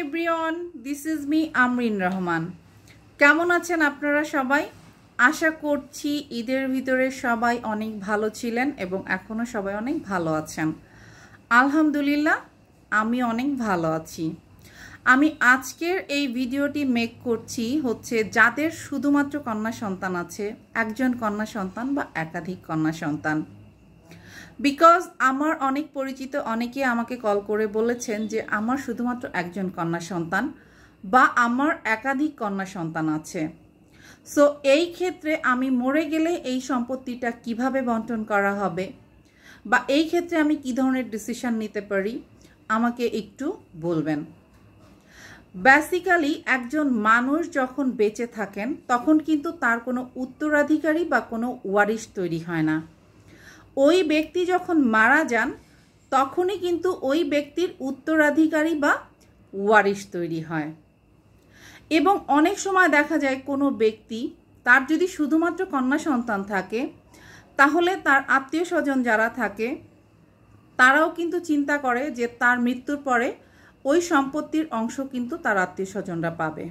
everyone, this is me Amrin Rahaman. কেমন আছেন আপনারা সবাই? আশা করছি ঈদের ভিতরে সবাই অনেক ভালো ছিলেন এবং এখনো সবাই অনেক ভালো আছেন। আলহামদুলিল্লাহ আমি অনেক ভালো আছি। আমি আজকের এই ভিডিওটি মেক করছি হচ্ছে যাদের শুধুমাত্র কন্যা সন্তান আছে, একজন কন্যা সন্তান বা একাধিক কন্যা সন্তান। বিকজ আমার অনেক পরিচিত অনেকে আমাকে কল করে বলেছেন যে আমার শুধুমাত্র একজন কন্যা সন্তান বা আমার একাধিক কন্যা সন্তান আছে। সো এই ক্ষেত্রে আমি মরে গেলে এই সম্পত্তিটা কিভাবে বন্টন করা হবে বা এই ক্ষেত্রে আমি কী ধরনের ডিসিশন নিতে পারি আমাকে একটু বলবেন। বেসিক্যালি একজন মানুষ যখন বেঁচে থাকেন তখন কিন্তু তার কোনো উত্তরাধিকারী বা কোনো ওয়ারিশ তৈরি হয় না। ওই ব্যক্তি যখন মারা যান তখনই কিন্তু ওই ব্যক্তির উত্তরাধিকারী বা ওয়ারিশ তৈরি হয়। এবং অনেক সময় দেখা যায় কোনো ব্যক্তি তার যদি শুধুমাত্র কন্যা সন্তান থাকে তাহলে তার আত্মীয় স্বজন যারা থাকে তারাও কিন্তু চিন্তা করে যে তার মৃত্যুর পরে ওই সম্পত্তির অংশ কিন্তু তার আত্মীয় স্বজনরা পাবে।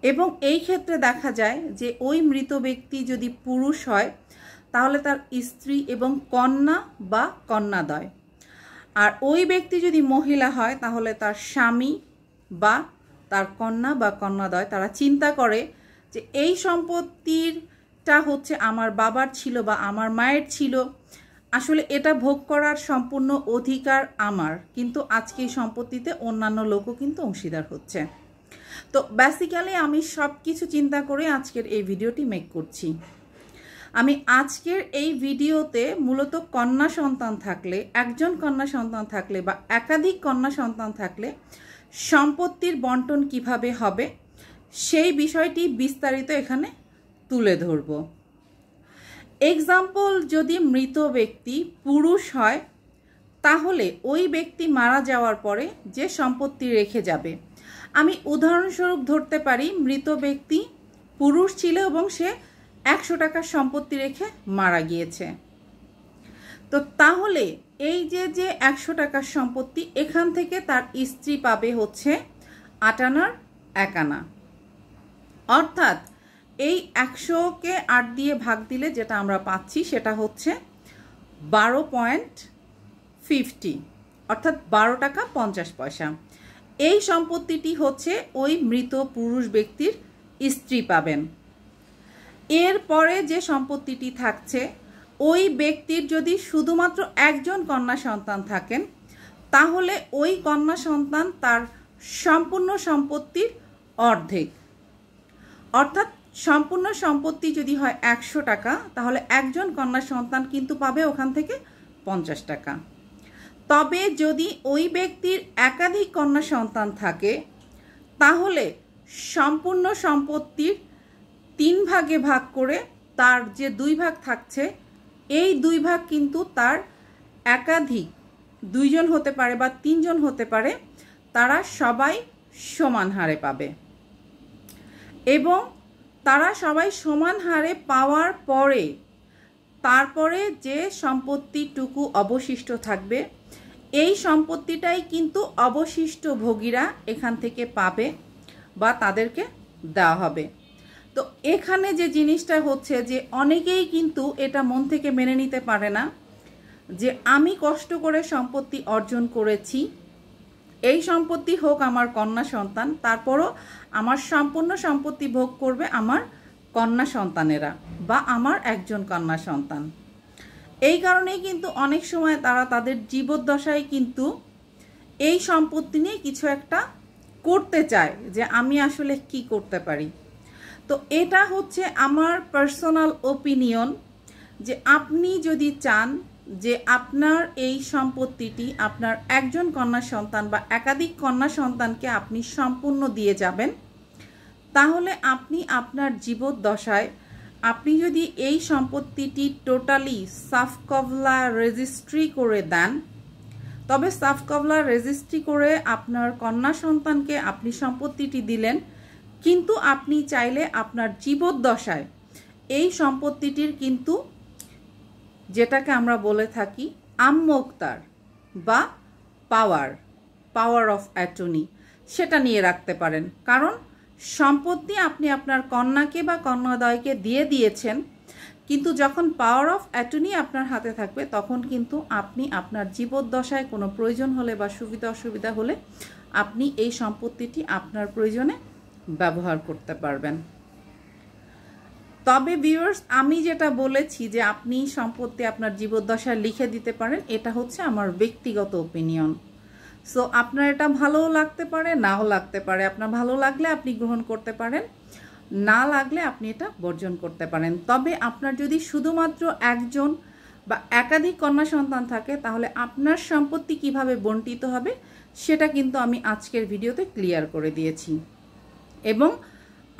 এবং এই ক্ষেত্রে দেখা যায় যে ওই মৃত ব্যক্তি যদি পুরুষ হয় তাহলে তার স্ত্রী এবং কন্যা বা কন্যাদ্বয়, আর ওই ব্যক্তি যদি মহিলা হয় তাহলে তার স্বামী বা তার কন্যা বা কন্যাদ্বয় তারা চিন্তা করে যে এই সম্পত্তিটা হচ্ছে আমার বাবার ছিল বা আমার মায়ের ছিল, আসলে এটা ভোগ করার সম্পূর্ণ অধিকার আমার, কিন্তু আজকে এই সম্পত্তিতে অন্যান্য লোকও কিন্তু অংশীদার হচ্ছে। তো বেসিক্যালি আমি সব কিছু চিন্তা করে আজকের এই ভিডিওটি মেক করছি। আমি আজকের এই ভিডিওতে মূলত কন্যা সন্তান থাকলে, একজন কন্যা সন্তান থাকলে বা একাধিক কন্যা সন্তান থাকলে সম্পত্তির বন্টন কিভাবে হবে সেই বিষয়টি বিস্তারিত এখানে তুলে ধরব। এক্সাম্পল, যদি মৃত ব্যক্তি পুরুষ হয় তাহলে ওই ব্যক্তি মারা যাওয়ার পরে যে সম্পত্তি রেখে যাবে, আমি উদাহরণস্বরূপ ধরতে পারি মৃত ব্যক্তি পুরুষ ছিল এবং সে 100 টাকার সম্পত্তি রেখে মারা গিয়েছে। তো তাহলে এই যে 100 টাকার সম্পত্তি এখান থেকে তার স্ত্রী পাবে হচ্ছে 8 আনার 1 আনা, অর্থাৎ এই 100কে 8 দিয়ে ভাগ দিলে যেটা আমরা পাচ্ছি সেটা হচ্ছে 12.50, অর্থাৎ 12 টাকা 50 পয়সা। এই সম্পত্তিটি হচ্ছে ওই মৃত পুরুষ ব্যক্তির স্ত্রী পাবেন। এরপরে যে সম্পত্তিটি থাকছে, ওই ব্যক্তির যদি শুধুমাত্র একজন কন্যা সন্তান থাকেন তাহলে ওই কন্যা সন্তান তার সম্পূর্ণ সম্পত্তির অর্ধেক, অর্থাৎ সম্পূর্ণ সম্পত্তি যদি হয় 100 টাকা তাহলে একজন কন্যা সন্তান কিন্তু পাবে ওখান থেকে 50 টাকা। তবে যদি ওই ব্যক্তির একাধিক কন্যা সন্তান থাকে তাহলে সম্পূর্ণ সম্পত্তির 3 ভাগে ভাগ করে তার যে 2 ভাগ থাকছে এই 2 ভাগ কিন্তু তার একাধিক 2 জন হতে পারে বা 3 জন হতে পারে, তারা সবাই সমান হারে পাবে। এবং তারা সবাই সমান হারে পাওয়ার পরে তারপরে যে সম্পত্তিটুকু অবশিষ্ট থাকবে এই সম্পত্তিটাই কিন্তু অবশিষ্ট ভোগীরা এখান থেকে পাবে বা তাদেরকে দেওয়া হবে। তো এখানে যে জিনিসটা হচ্ছে যে অনেকেই কিন্তু এটা মন থেকে মেনে নিতে পারে না যে আমি কষ্ট করে সম্পত্তি অর্জন করেছি, এই সম্পত্তি হোক আমার কন্যা সন্তান, তারপরও আমার সম্পূর্ণ সম্পত্তি ভোগ করবে আমার কন্যা সন্তানেরা বা আমার একজন কন্যা সন্তান। এই কারণেই কিন্তু অনেক সময় তারা তাদের জীবদ্দশায় কিন্তু এই সম্পত্তি নিয়ে কিছু একটা করতে চায় যে আমি আসলে কি করতে পারি। তো এটা হচ্ছে আমার পার্সোনাল ওপিনিয়ন যে আপনি যদি চান যে আপনার এই সম্পত্তিটি আপনার একজন কন্যা সন্তান বা একাধিক কন্যা সন্তানকে আপনি সম্পূর্ণ দিয়ে যাবেন, তাহলে আপনি আপনার জীবদ্দশায় আপনি যদি এই সম্পত্তিটি টোটালি সাফকবলা রেজিস্ট্রি করে দেন, তবে সাফকবলা রেজিস্ট্রি করে আপনার কন্যা সন্তানকে আপনি সম্পত্তিটি দিলেন, কিন্তু আপনি চাইলে আপনার জীবদ্দশায় এই সম্পত্তিটির কিন্তু যেটাকে আমরা বলে থাকি আমোক্তার বা পাওয়ার অফ অ্যাটর্নি, সেটা নিয়ে রাখতে পারেন, কারণ সম্পত্তি আপনি আপনার কন্যাকে বা কন্যাদ্বয়কে দিয়ে দিয়েছেন, কিন্তু যখন পাওয়ার অফ অ্যাটর্নি আপনার হাতে থাকবে তখন কিন্তু আপনি আপনার জীবদ্দশায় কোনো প্রয়োজন হলে বা সুবিধা অসুবিধা হলে আপনি এই সম্পত্তিটি আপনার প্রয়োজনে ব্যবহার করতে পারবেন। তবে ভিউয়ার্স, আমি যেটা বলেছি যে আপনি সম্পত্তি আপনার জীবদ্দশায় লিখে দিতে পারেন, এটা হচ্ছে আমার ব্যক্তিগত ওপিনিয়ন। সো আপনার এটা ভালোও লাগতে পারে, নাও লাগতে পারে। আপনার ভালো লাগলে আপনি গ্রহণ করতে পারেন, না লাগলে আপনি এটা বর্জন করতে পারেন। তবে আপনার যদি শুধুমাত্র একজন বা একাধিক কন্যা সন্তান থাকে তাহলে আপনার সম্পত্তি কিভাবে বণ্টিত হবে সেটা কিন্তু আমি আজকের ভিডিওতে ক্লিয়ার করে দিয়েছি। এবং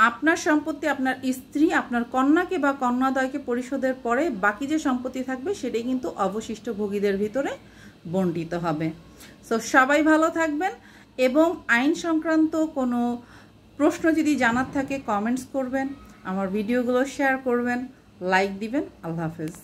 আপনার সম্পত্তি আপনার স্ত্রী আপনার কন্যাকে বা কন্যাদ্বয়কে পরিশোধের পরে বাকি যে সম্পত্তি থাকবে সেটাই কিন্তু অবশিষ্ট ভোগীদের ভিতরে বণ্টিত হবে। সো সবাই ভালো থাকবেন, এবং আইন সংক্রান্ত কোনো প্রশ্ন যদি জানার থাকে কমেন্টস করবেন, আমার ভিডিওগুলো শেয়ার করবেন, লাইক দিবেন। আল্লাহ হাফেজ।